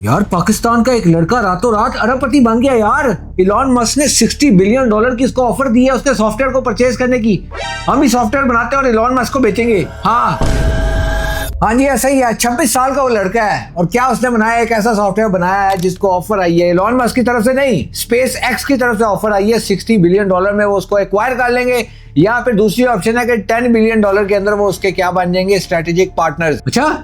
यार पाकिस्तान का एक लड़का रातों रात अरबपति बन गया यार। इलॉन मस्क ने $60 बिलियन की इसको ऑफर दी है उसके सॉफ्टवेयर को परचेज करने की। हम ही सॉफ्टवेयर बनाते हैं और इलॉन मस्क को बेचेंगे। हाँ हाँ जी ऐसा ही है। 26 साल का वो लड़का है और क्या उसने बनाया, एक ऐसा सॉफ्टवेयर बनाया है जिसको ऑफर आई है इलॉन मस्क की तरफ से नहीं, स्पेस एक्स की तरफ से ऑफर आई है। $60 बिलियन में वो उसको एक्वायर कर लेंगे, या फिर दूसरी ऑप्शन है कि $10 बिलियन के अंदर वो उसके क्या बन जाएंगे, स्ट्रेटेजिक पार्टनर्स। अच्छा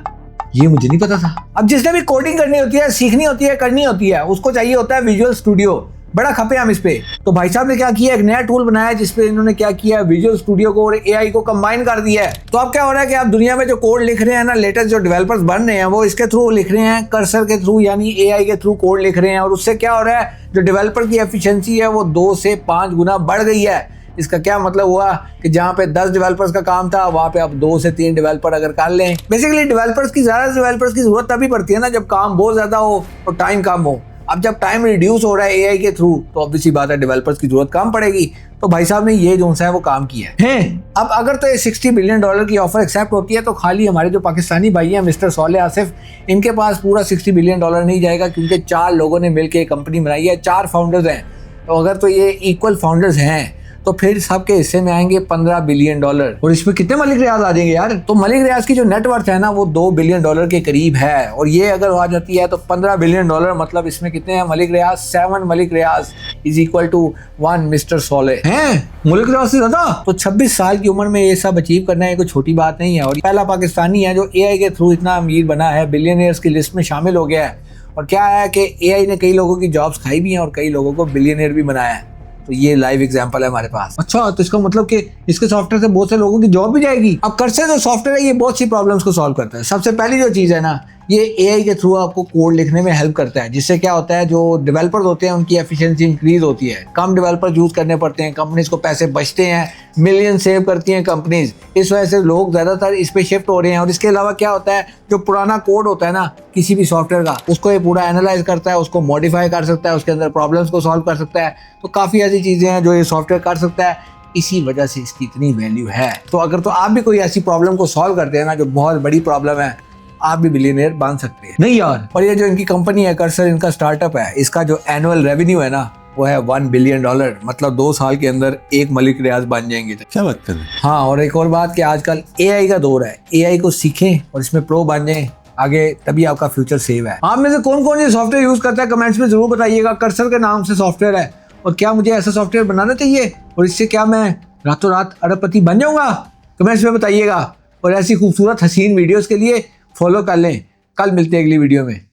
ये मुझे नहीं पता था। अब जिसने भी कोडिंग करनी होती है, सीखनी होती है, करनी होती है, उसको चाहिए होता है विजुअल स्टूडियो। बड़ा खपे हम इस पे। तो भाई साहब ने क्या किया, एक नया टूल बनाया जिसपे इन्होंने क्या किया, विजुअल स्टूडियो को और एआई को कंबाइन कर दिया है। तो अब क्या हो रहा है कि आप दुनिया में जो कोड लिख रहे हैं ना, लेटेस्ट जो डेवलपर्स बन रहे हैं वो इसके थ्रू लिख रहे हैं, कर्सर के थ्रू यानी एआई के थ्रू कोड लिख रहे हैं। और उससे क्या हो रहा है, जो डेवलपर की एफिशिएंसी है वो 2 से 5 गुना बढ़ गई है। इसका क्या मतलब हुआ कि जहाँ पे 10 डेवलपर्स का काम था वहाँ पे अब 2 से 3 डेवलपर अगर कर लें। बेसिकली डेवलपर्स की जरूरत तभी पड़ती है ना जब काम बहुत ज्यादा हो और टाइम कम हो। अब जब टाइम रिड्यूस हो रहा है एआई के थ्रू तो ऑब्वियसली बात है डेवलपर्स की जरूरत कम पड़ेगी। तो भाई साहब ने ये जो है वो काम किया है। अब अगर तो ये $60 बिलियन की ऑफर एक्सेप्ट होती है तो खाली हमारे जो पाकिस्तानी भाई हैं मिस्टर सोले आसिफ, इनके पास पूरा $60 बिलियन नहीं जाएगा, क्योंकि 4 लोगों ने मिलकर कंपनी बनाई है, 4 फाउंडर्स हैं। तो अगर तो ये इक्वल फाउंडर्स हैं तो फिर सबके हिस्से में आएंगे $15 बिलियन। और इसमें कितने मलिक रियाज आ जाएंगे यार। तो मलिक रियाज की जो नेटवर्थ है ना वो $2 बिलियन के करीब है, और ये अगर आ जाती है तो $15 बिलियन, मतलब इसमें कितने हैं मलिक रियाज, 7 मलिक रियाज इज इक्वल टू 1 मिस्टर सोले हैं। मलिक रियाज से ज्यादा। तो 26 साल की उम्र में ये सब अचीव करना है कोई छोटी बात नहीं है। और पहला पाकिस्तानी है जो एआई के थ्रू इतना अमीर बना है, बिलियनियर्स की लिस्ट में शामिल हो गया है। और क्या है कि एआई ने कई लोगों की जॉब्स खाई भी हैं और कई लोगों को बिलियनियर भी बनाया है। तो ये लाइव एग्जांपल है हमारे पास। अच्छा तो इसका मतलब कि इसके सॉफ्टवेयर से बहुत से लोगों की जॉब भी जाएगी। अब कर्सर जो सॉफ्टवेयर है ये बहुत सी प्रॉब्लम्स को सॉल्व करता है। सबसे पहली जो चीज़ है ना, ये एआई के थ्रू आपको कोड लिखने में हेल्प करता है, जिससे क्या होता है जो डेवलपर्स होते हैं उनकी एफिशिएंसी इंक्रीज होती है, कम डेवलपर यूज करने पड़ते हैं, कंपनीज को पैसे बचते हैं, मिलियन सेव करती हैं कंपनीज। इस वजह से लोग ज़्यादातर इस पे शिफ्ट हो रहे हैं। और इसके अलावा क्या होता है, जो पुराना कोड होता है ना किसी भी सॉफ्टवेयर का, उसको ये पूरा एनालाइज करता है, उसको मॉडिफाई कर सकता है, उसके अंदर प्रॉब्लम्स को सॉल्व कर सकता है। तो काफ़ी ऐसी चीज़ें हैं जो ये सॉफ्टवेयर कर सकता है, इसी वजह से इसकी इतनी वैल्यू है। तो अगर तो आप भी कोई ऐसी प्रॉब्लम को सॉल्व करते हैं ना जो बहुत बड़ी प्रॉब्लम है, आप भी बिलियनियर बन सकते हैं। नहीं यार। और ये जो इनकी कंपनी है कर्सर, इनका स्टार्टअप है, इसका जो एनुअल रेवेन्यू है ना वो है $1 बिलियन, मतलब 2 साल के अंदर एक मलिक रियाज बन जाएंगे। क्या बात कर रहे हैं। हाँ, और एक और बात कि आजकल एआई का दौर है, एआई को सीखें और इसमें प्रो बन जाएं आगे, तभी आपका फ्यूचर सेव है। आप में से कौन कौन ये सॉफ्टवेयर यूज करता है कमेंट्स में जरूर बताइएगा। कर्सर के नाम से सॉफ्टवेयर है, और क्या मुझे ऐसा सॉफ्टवेयर बनाना चाहिए और इससे क्या मैं रातों रात अरबपति बन जाऊंगा, कमेंट्स में बताइएगा। और ऐसी खूबसूरत हसीन वीडियोस के लिए फॉलो कर लें। कल मिलते हैं अगली वीडियो में।